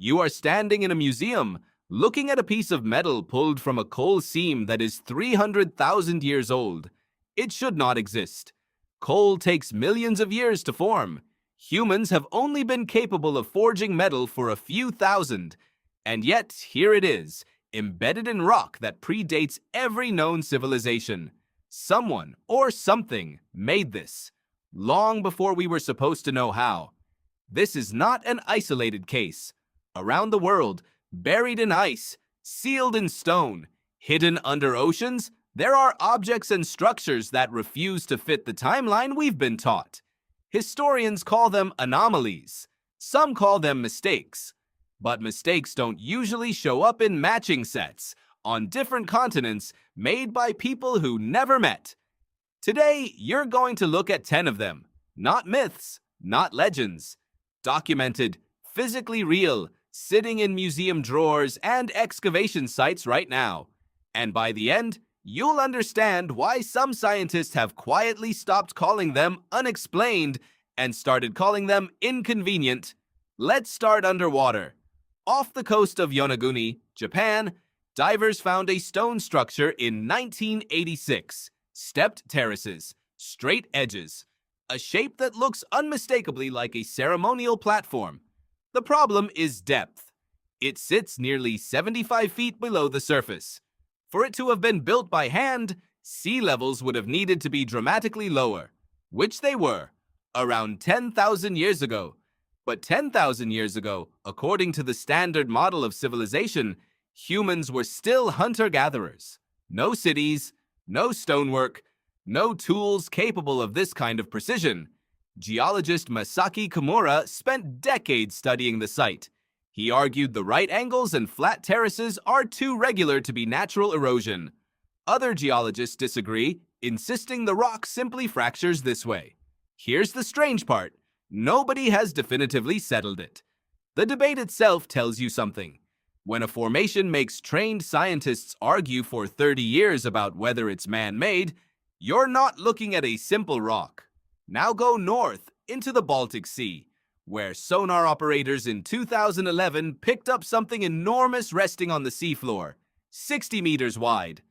You are standing in a museum, looking at a piece of metal pulled from a coal seam that is 300,000 years old. It should not exist. Coal takes millions of years to form. Humans have only been capable of forging metal for a few thousand. And yet, here it is, embedded in rock that predates every known civilization. Someone or something made this, long before we were supposed to know how. This is not an isolated case. Around the world, buried in ice, sealed in stone, hidden under oceans, there are objects and structures that refuse to fit the timeline we've been taught. Historians call them anomalies. Some call them mistakes. But mistakes don't usually show up in matching sets on different continents made by people who never met. Today, you're going to look at 10 of them. Not myths, not legends. Documented, physically real, sitting in museum drawers and excavation sites right now. And by the end, you'll understand why some scientists have quietly stopped calling them unexplained and started calling them inconvenient. Let's start underwater. Off the coast of Yonaguni, Japan, divers found a stone structure in 1986. Stepped terraces, straight edges, a shape that looks unmistakably like a ceremonial platform. The problem is depth. It sits nearly 75 feet below the surface. For it to have been built by hand, sea levels would have needed to be dramatically lower, which they were, around 10,000 years ago. But 10,000 years ago, according to the standard model of civilization, humans were still hunter-gatherers. No cities, no stonework, no tools capable of this kind of precision. Geologist Masaki Kimura spent decades studying the site. He argued the right angles and flat terraces are too regular to be natural erosion. Other geologists disagree, insisting the rock simply fractures this way. Here's the strange part. Nobody has definitively settled it. The debate itself tells you something. When a formation makes trained scientists argue for 30 years about whether it's man-made, you're not looking at a simple rock. Now go north into the Baltic Sea, where sonar operators in 2011 picked up something enormous resting on the seafloor, 60 meters wide.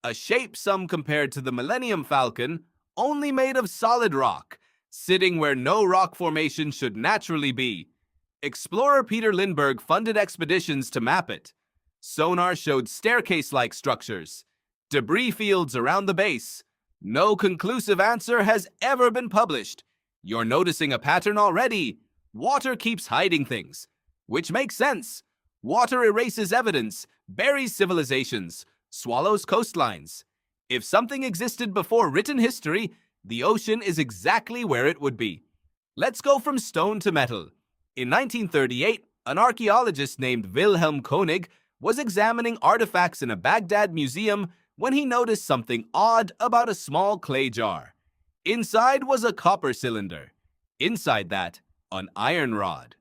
A shape some compared to the Millennium Falcon, only made of solid rock, sitting where no rock formation should naturally be. Explorer Peter Lindbergh funded expeditions to map it. Sonar showed staircase-like structures, debris fields around the base. No conclusive answer has ever been published. You're noticing a pattern already. Water keeps hiding things, which makes sense. Water erases evidence, buries civilizations, swallows coastlines. If something existed before written history, the ocean is exactly where it would be. Let's go from stone to metal. In 1938, an archaeologist named Wilhelm Koenig was examining artifacts in a Baghdad museum when he noticed something odd about a small clay jar. Inside was a copper cylinder. Inside that, an iron rod.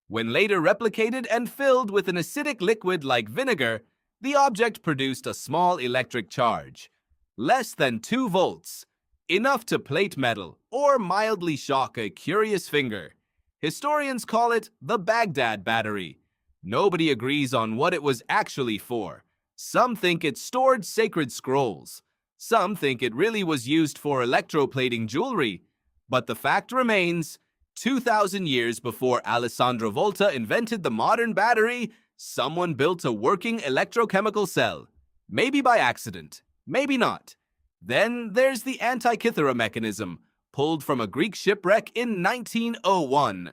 When later replicated and filled with an acidic liquid like vinegar, the object produced a small electric charge. Less than 2 volts. Enough to plate metal or mildly shock a curious finger. Historians call it the Baghdad battery. Nobody agrees on what it was actually for. Some think it stored sacred scrolls. Some think it really was used for electroplating jewelry. But the fact remains, 2,000 years before Alessandro Volta invented the modern battery, someone built a working electrochemical cell. Maybe by accident, maybe not. Then there's the Antikythera mechanism, pulled from a Greek shipwreck in 1901.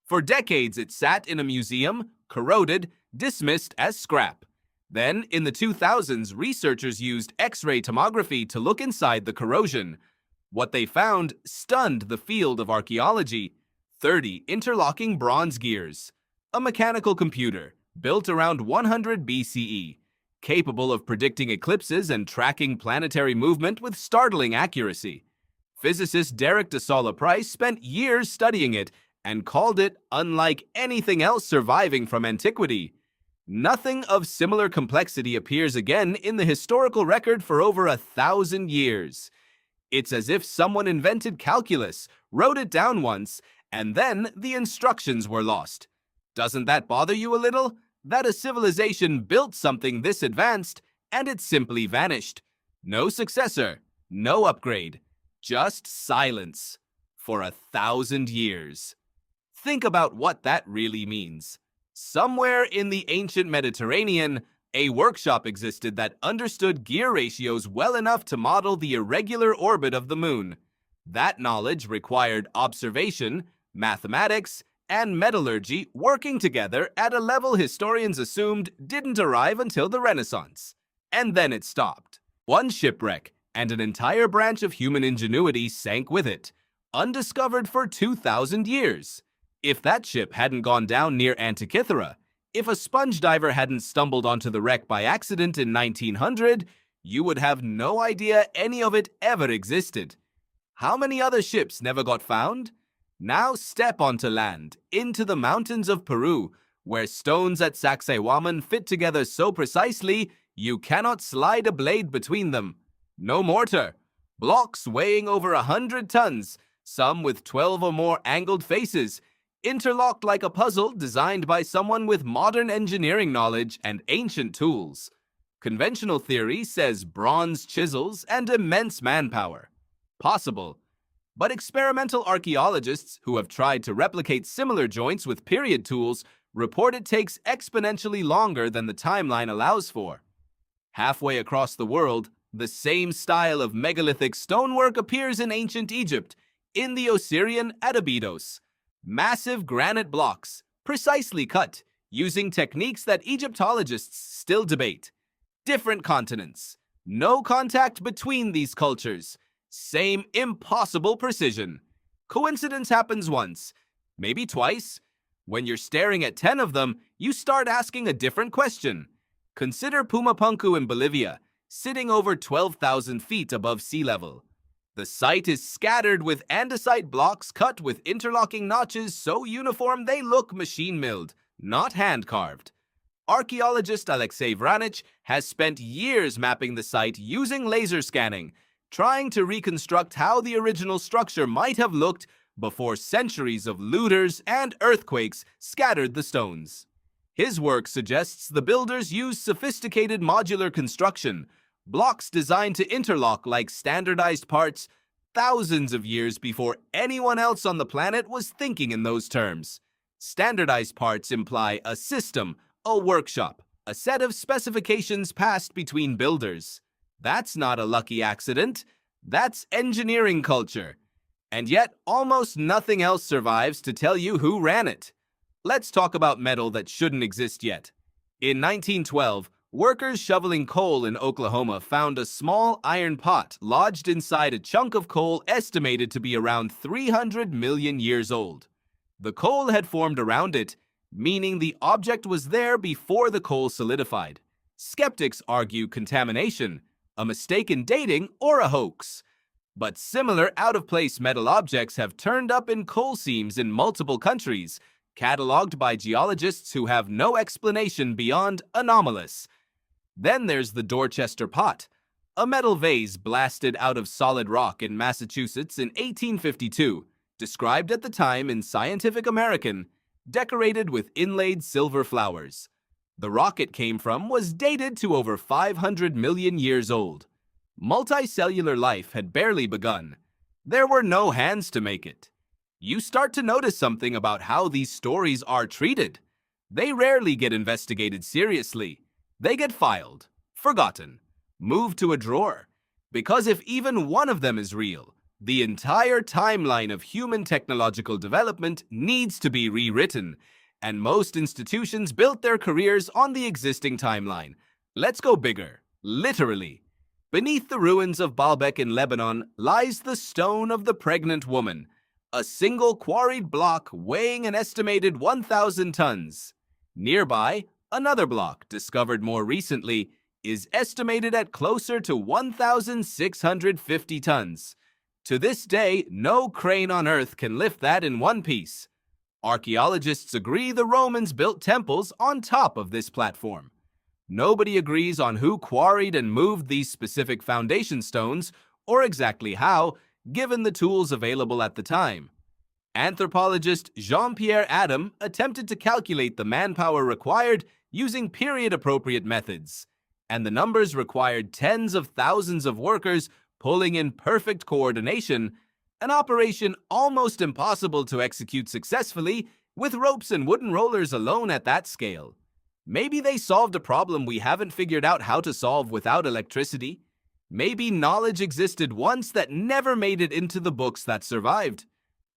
For decades it sat in a museum, corroded, dismissed as scrap. Then, in the 2000s, researchers used X-ray tomography to look inside the corrosion. What they found stunned the field of archaeology. 30 interlocking bronze gears. A mechanical computer, built around 100 BCE, capable of predicting eclipses and tracking planetary movement with startling accuracy. Physicist Derek de Solla Price spent years studying it and called it unlike anything else surviving from antiquity. Nothing of similar complexity appears again in the historical record for over 1,000 years. It's as if someone invented calculus, wrote it down once, and then the instructions were lost. Doesn't that bother you a little? That a civilization built something this advanced and it simply vanished. No successor, no upgrade, just silence for 1,000 years. Think about what that really means. Somewhere in the ancient Mediterranean, a workshop existed that understood gear ratios well enough to model the irregular orbit of the moon. That knowledge required observation, mathematics, and metallurgy working together at a level historians assumed didn't arrive until the Renaissance. And then it stopped. One shipwreck and an entire branch of human ingenuity sank with it, undiscovered for 2,000 years. If that ship hadn't gone down near Antikythera, if a sponge diver hadn't stumbled onto the wreck by accident in 1900, you would have no idea any of it ever existed. How many other ships never got found? Now step onto land, into the mountains of Peru, where stones at Sacsayhuaman fit together so precisely you cannot slide a blade between them. No mortar. Blocks weighing over 100 tons, some with 12 or more angled faces, interlocked like a puzzle designed by someone with modern engineering knowledge and ancient tools. Conventional theory says bronze chisels and immense manpower. Possible. But experimental archaeologists who have tried to replicate similar joints with period tools report it takes exponentially longer than the timeline allows for. Halfway across the world, the same style of megalithic stonework appears in ancient Egypt, in the Osirian at Abydos. Massive granite blocks, precisely cut, using techniques that Egyptologists still debate. Different continents. No contact between these cultures. Same impossible precision. Coincidence happens once, maybe twice. When you're staring at 10 of them, you start asking a different question. Consider Puma Punku in Bolivia, sitting over 12,000 feet above sea level. The site is scattered with andesite blocks cut with interlocking notches so uniform they look machine-milled, not hand-carved. Archaeologist Alexei Vranich has spent years mapping the site using laser scanning, trying to reconstruct how the original structure might have looked before centuries of looters and earthquakes scattered the stones. His work suggests the builders used sophisticated modular construction, blocks designed to interlock like standardized parts, thousands of years before anyone else on the planet was thinking in those terms. Standardized parts imply a system, a workshop, a set of specifications passed between builders. That's not a lucky accident. That's engineering culture. And yet, almost nothing else survives to tell you who ran it. Let's talk about metal that shouldn't exist yet. In 1912, workers shoveling coal in Oklahoma found a small iron pot lodged inside a chunk of coal estimated to be around 300 million years old. The coal had formed around it, meaning the object was there before the coal solidified. Skeptics argue contamination, a mistake in dating, or a hoax. But similar out-of-place metal objects have turned up in coal seams in multiple countries, cataloged by geologists who have no explanation beyond anomalous. Then there's the Dorchester pot, a metal vase blasted out of solid rock in Massachusetts in 1852, described at the time in Scientific American, decorated with inlaid silver flowers. The rock it came from was dated to over 500 million years old. Multicellular life had barely begun. There were no hands to make it. You start to notice something about how these stories are treated. They rarely get investigated seriously. They get filed, forgotten, moved to a drawer. Because if even one of them is real, the entire timeline of human technological development needs to be rewritten, and most institutions built their careers on the existing timeline. Let's go bigger, literally. Beneath the ruins of Baalbek in Lebanon lies the Stone of the Pregnant Woman, a single quarried block weighing an estimated 1,000 tons. Nearby, another block, discovered more recently, is estimated at closer to 1,650 tons. To this day, no crane on Earth can lift that in one piece. Archaeologists agree the Romans built temples on top of this platform. Nobody agrees on who quarried and moved these specific foundation stones, or exactly how, given the tools available at the time. Anthropologist Jean-Pierre Adam attempted to calculate the manpower required using period-appropriate methods, and the numbers required tens of thousands of workers pulling in perfect coordination, an operation almost impossible to execute successfully with ropes and wooden rollers alone at that scale. Maybe they solved a problem we haven't figured out how to solve without electricity. Maybe knowledge existed once that never made it into the books that survived.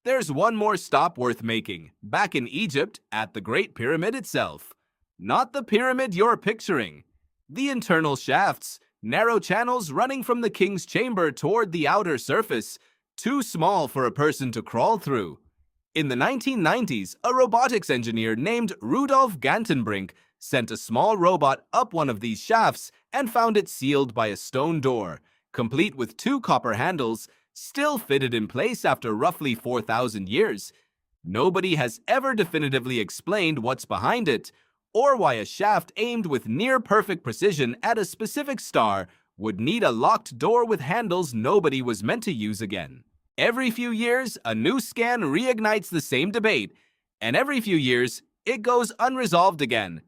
There's one more stop worth making, back in Egypt at the Great Pyramid itself. Not the pyramid you're picturing. The internal shafts, narrow channels running from the king's chamber toward the outer surface, too small for a person to crawl through. In the 1990s, a robotics engineer named Rudolf Gantenbrink sent a small robot up one of these shafts and found it sealed by a stone door, complete with 2 copper handles, still fitted in place after roughly 4,000 years. Nobody has ever definitively explained what's behind it, or why a shaft aimed with near-perfect precision at a specific star would need a locked door with handles nobody was meant to use again. Every few years, a new scan reignites the same debate, and every few years, it goes unresolved again.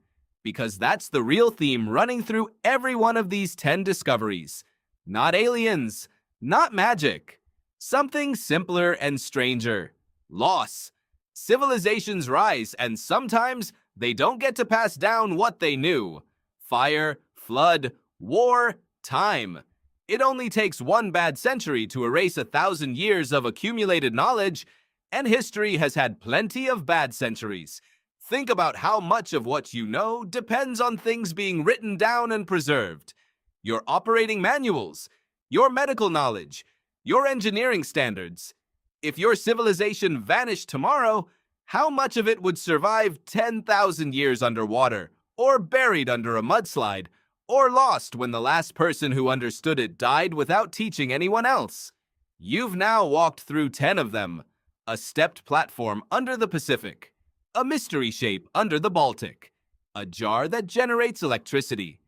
Because that's the real theme running through every one of these 10 discoveries. Not aliens, not magic. Something simpler and stranger. Loss. Civilizations rise, and sometimes they don't get to pass down what they knew. Fire, flood, war, time. It only takes one bad century to erase 1,000 years of accumulated knowledge, and history has had plenty of bad centuries. Think about how much of what you know depends on things being written down and preserved. Your operating manuals, your medical knowledge, your engineering standards. If your civilization vanished tomorrow, how much of it would survive 10,000 years underwater, or buried under a mudslide, or lost when the last person who understood it died without teaching anyone else? You've now walked through 10 of them. A stepped platform under the Pacific, a mystery shape under the Baltic, a jar that generates electricity,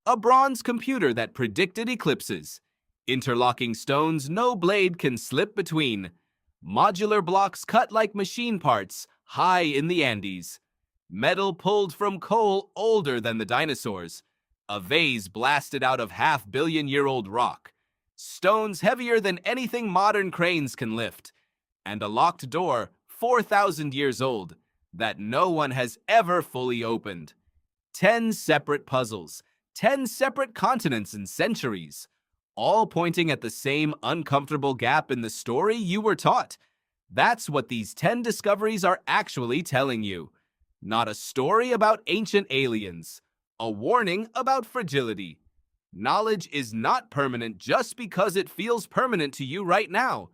a bronze computer that predicted eclipses, interlocking stones no blade can slip between, modular blocks cut like machine parts high in the Andes, metal pulled from coal older than the dinosaurs, a vase blasted out of half-billion-year-old rock, stones heavier than anything modern cranes can lift, and a locked door 4,000 years old that no one has ever fully opened. 10 separate puzzles, 10 separate continents and centuries, all pointing at the same uncomfortable gap in the story you were taught. That's what these 10 discoveries are actually telling you. Not a story about ancient aliens, a warning about fragility. Knowledge is not permanent just because it feels permanent to you right now.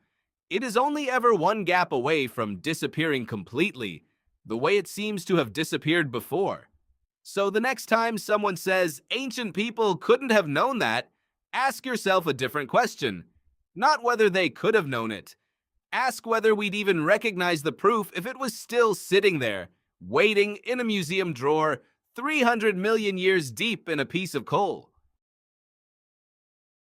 It is only ever one gap away from disappearing completely, the way it seems to have disappeared before. So the next time someone says ancient people couldn't have known that, ask yourself a different question. Not whether they could have known it. Ask whether we'd even recognize the proof if it was still sitting there, waiting in a museum drawer 300 million years deep in a piece of coal.